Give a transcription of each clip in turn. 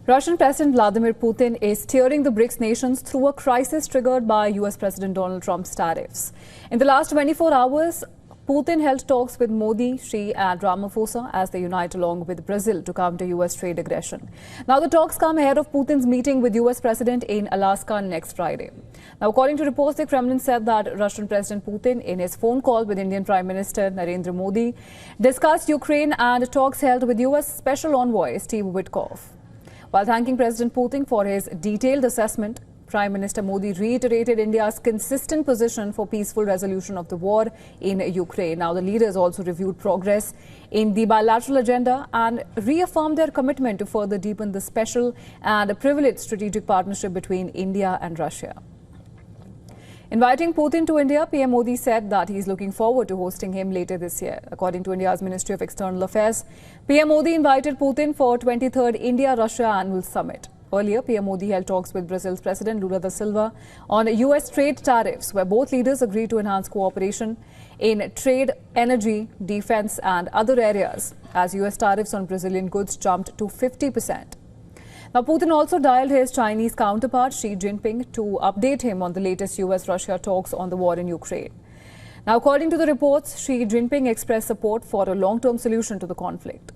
Russian President Vladimir Putin is steering the BRICS nations through a crisis triggered by US President Donald Trump's tariffs. In the last 24 hours, Putin held talks with Modi, Xi and Ramaphosa as they unite along with Brazil to counter US trade aggression. Now, the talks come ahead of Putin's meeting with US President in Alaska next Friday. Now, according to reports, the Kremlin said that Russian President Putin, in his phone call with Indian Prime Minister Narendra Modi, discussed Ukraine and talks held with US Special Envoy Steve Witkoff. While thanking President Putin for his detailed assessment, Prime Minister Modi reiterated India's consistent position for peaceful resolution of the war in Ukraine. Now, the leaders also reviewed progress in the bilateral agenda and reaffirmed their commitment to further deepen the special and privileged strategic partnership between India and Russia. Inviting Putin to India, PM Modi said that he is looking forward to hosting him later this year. According to India's Ministry of External Affairs, PM Modi invited Putin for 23rd India-Russia Annual Summit. Earlier, PM Modi held talks with Brazil's President Lula da Silva on US trade tariffs, where both leaders agreed to enhance cooperation in trade, energy, defense and other areas, as US tariffs on Brazilian goods jumped to 50%. Now, Putin also dialed his Chinese counterpart Xi Jinping to update him on the latest US-Russia talks on the war in Ukraine. Now, according to the reports, Xi Jinping expressed support for a long-term solution to the conflict.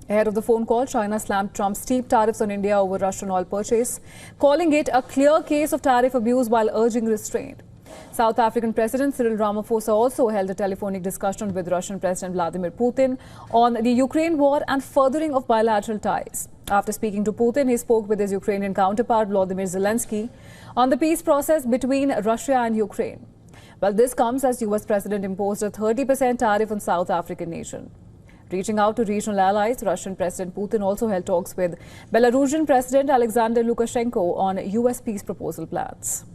Ahead of the phone call, China slammed Trump's steep tariffs on India over Russian oil purchase, calling it a clear case of tariff abuse while urging restraint. South African President Cyril Ramaphosa also held a telephonic discussion with Russian President Vladimir Putin on the Ukraine war and furthering of bilateral ties. After speaking to Putin, he spoke with his Ukrainian counterpart Volodymyr Zelensky on the peace process between Russia and Ukraine. Well, this comes as US President imposed a 30% tariff on South African nation. Reaching out to regional allies, Russian President Putin also held talks with Belarusian President Alexander Lukashenko on US peace proposal plans.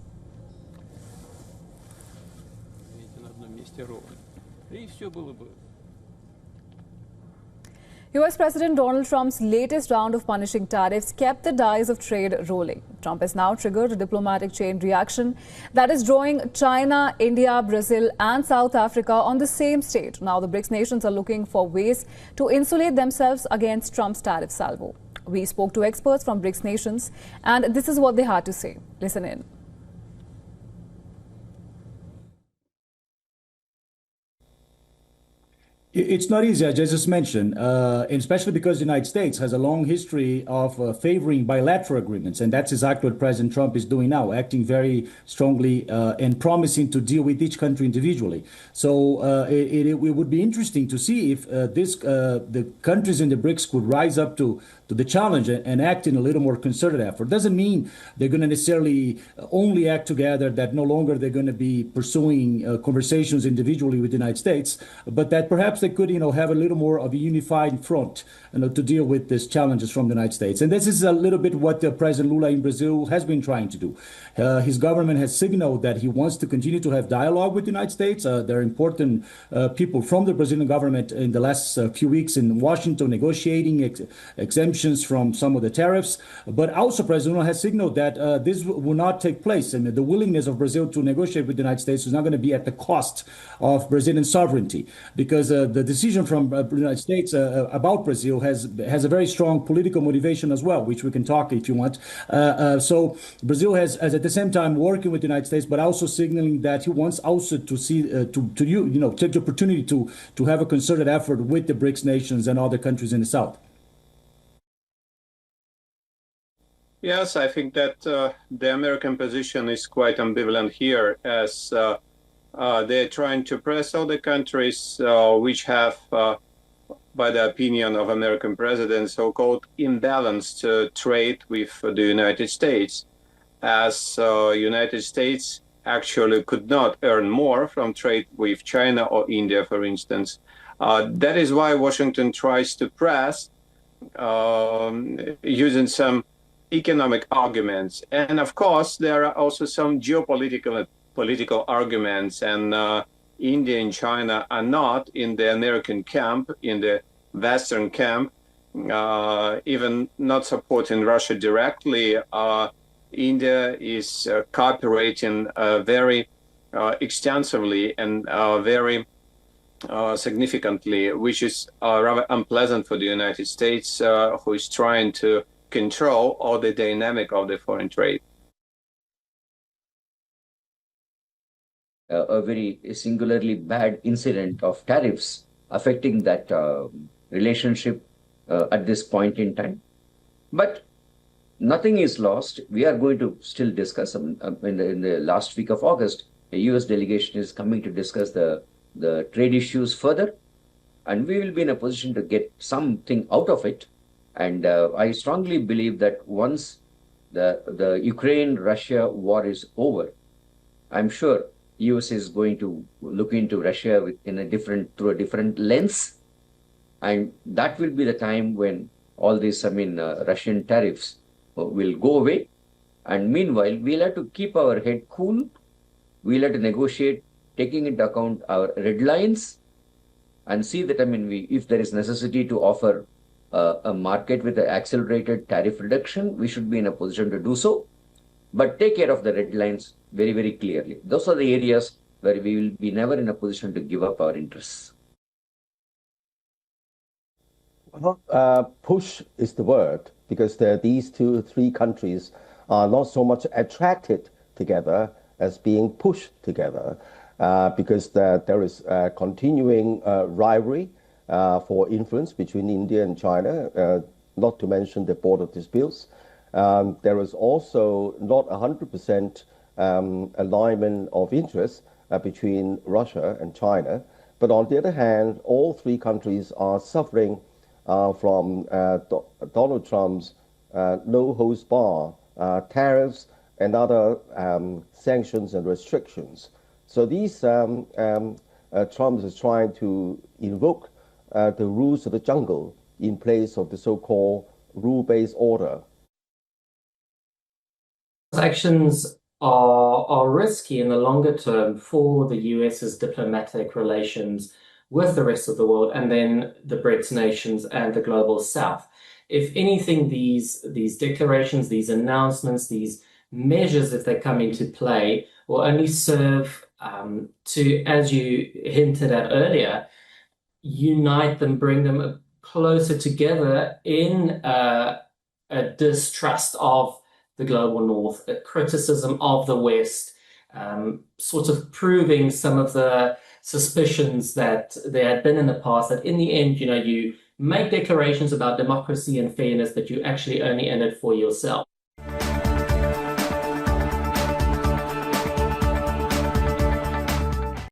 US President Donald Trump's latest round of punishing tariffs kept the dice of trade rolling. Trump has now triggered a diplomatic chain reaction that is drawing China, India, Brazil and South Africa on the same stage. Now, the BRICS nations are looking for ways to insulate themselves against Trump's tariff salvo. We spoke to experts from BRICS nations and this is what they had to say. Listen in. It's not easy, as I just mentioned, and especially because the United States has a long history of favoring bilateral agreements. And that's exactly what President Trump is doing now, acting very strongly and promising to deal with each country individually. So it would be interesting to see if the countries in the BRICS could rise up to the challenge and act in a little more concerted effort. Doesn't mean they're going to necessarily only act together, that no longer they're going to be pursuing conversations individually with the United States, but that perhaps they could, have a little more of a unified front, to deal with these challenges from the United States. And this is a little bit what President Lula in Brazil has been trying to do. His government has signaled that he wants to continue to have dialogue with the United States. There are important people from the Brazilian government in the last few weeks in Washington negotiating exemptions from some of the tariffs. But also President Lula has signaled that this will not take place. And the willingness of Brazil to negotiate with the United States is not going to be at the cost of Brazilian sovereignty, because the decision from the United States about Brazil has a very strong political motivation as well, which we can talk if you want. So Brazil has at the same time working with the United States, but also signaling that he wants also to see take the opportunity to have a concerted effort with the BRICS nations and other countries in the South. Yes, I think that the American position is quite ambivalent here, as they're trying to press other countries which have, by the opinion of American presidents, so-called imbalanced trade with the United States, as United States actually could not earn more from trade with China or India, for instance. That is why Washington tries to press using some economic arguments. And of course, there are also some political arguments, and India and China are not in the American camp, in the Western camp, even not supporting Russia directly. India is cooperating very extensively and very significantly, which is rather unpleasant for the United States, who is trying to control all the dynamic of the foreign trade. A very singularly bad incident of tariffs affecting that relationship at this point in time. But nothing is lost. We are going to still discuss in the last week of August. The US delegation is coming to discuss the trade issues further, and we will be in a position to get something out of it. And I strongly believe that once the Ukraine-Russia war is over, I'm sure US is going to look into Russia through a different lens, and that will be the time when all these, Russian tariffs will go away. And meanwhile, we'll have to keep our head cool. We'll have to negotiate, taking into account our red lines, and see that, if there is necessity to offer a market with an accelerated tariff reduction, we should be in a position to do so. But take care of the red lines very, very clearly. Those are the areas where we will be never in a position to give up our interests. Well, push is the word, because these three countries are not so much attracted together as being pushed together, because there is continuing rivalry for influence between India and China, not to mention the border disputes. There is also not 100% alignment of interest between Russia and China. But on the other hand, all three countries are suffering from Donald Trump's no-holds-bar tariffs and other sanctions and restrictions. So these Trump is trying to invoke the rules of the jungle in place of the so-called rule-based order. Actions are risky in the longer term for the US's diplomatic relations with the rest of the world, and then the BRICS nations and the global South. If anything, these declarations, these announcements, these measures, if they come into play, will only serve to, as you hinted at earlier, unite them, bring them closer together in a distrust of the global North, a criticism of the West, sort of proving some of the suspicions that there had been in the past, that in the end, you make declarations about democracy and fairness, but you actually only end it for yourself.